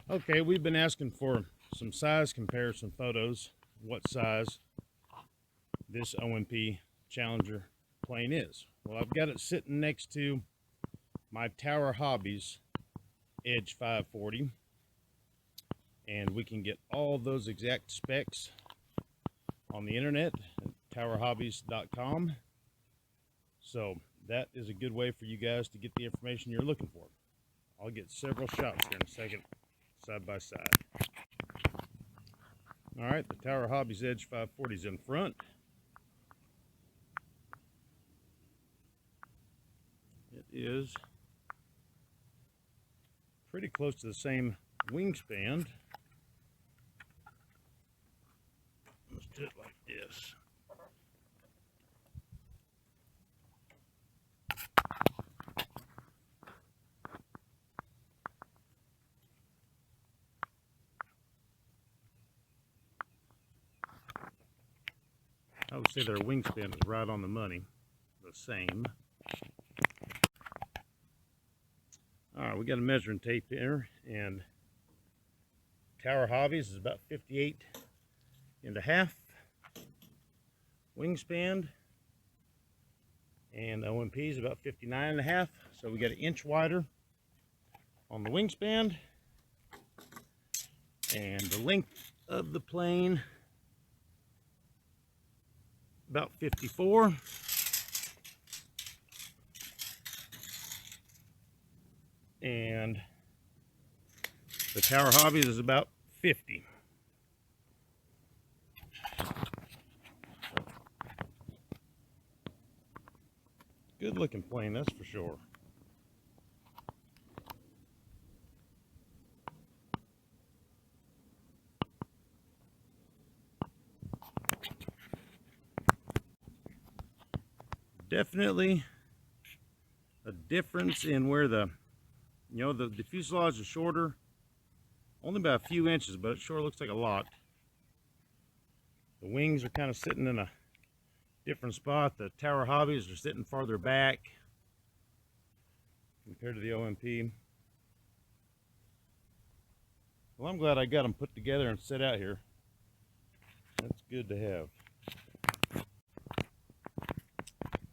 Okay, we've been asking for some size comparison photos, what size this OMP Challenger plane is. Well, I've got it sitting next to my Tower Hobbies Edge 540, and we can get all those exact specs on the internet at towerhobbies.com. So that is a good way for you guys to get the information you're looking for. I'll get several shots here in a second, side by side. All right, the Tower Hobbies Edge 540 is in front. It is pretty close to the same wingspan. Let's do it like this. I would say their wingspan is right on the money, the same. All right, we got a measuring tape here, and Tower Hobbies is about 58.5 wingspan, and OMP is about 59.5. So we got an inch wider on the wingspan, and the length of the plane about 54. And the Tower Hobbies is about 50. Good looking plane, that's for sure. Definitely a difference in where the fuselage is shorter, only by a few inches, but it sure looks like a lot. The wings are kind of sitting in a different spot. The Tower Hobbies are sitting farther back compared to the OMP. Well, I'm glad I got them put together and set out here. That's good to have.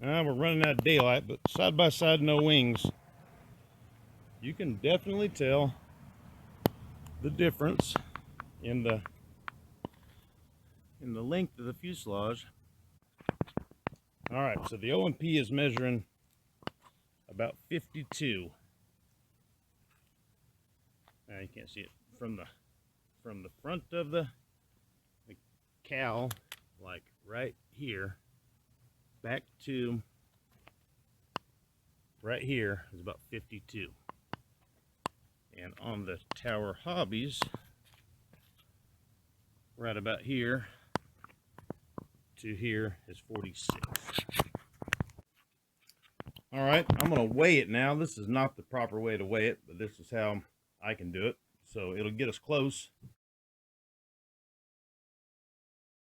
We're running out of daylight, but side by side, no wings. You can definitely tell the difference in the length of the fuselage. All right, so the OMP is measuring about 52. Now you can't see it from the front of the cowl, like right here, back to right here is about 52. And on the Tower Hobbies, right about here to here is 46. All right, I'm gonna weigh it now. This is not the proper way to weigh it, but this is how I can do it. So it'll get us close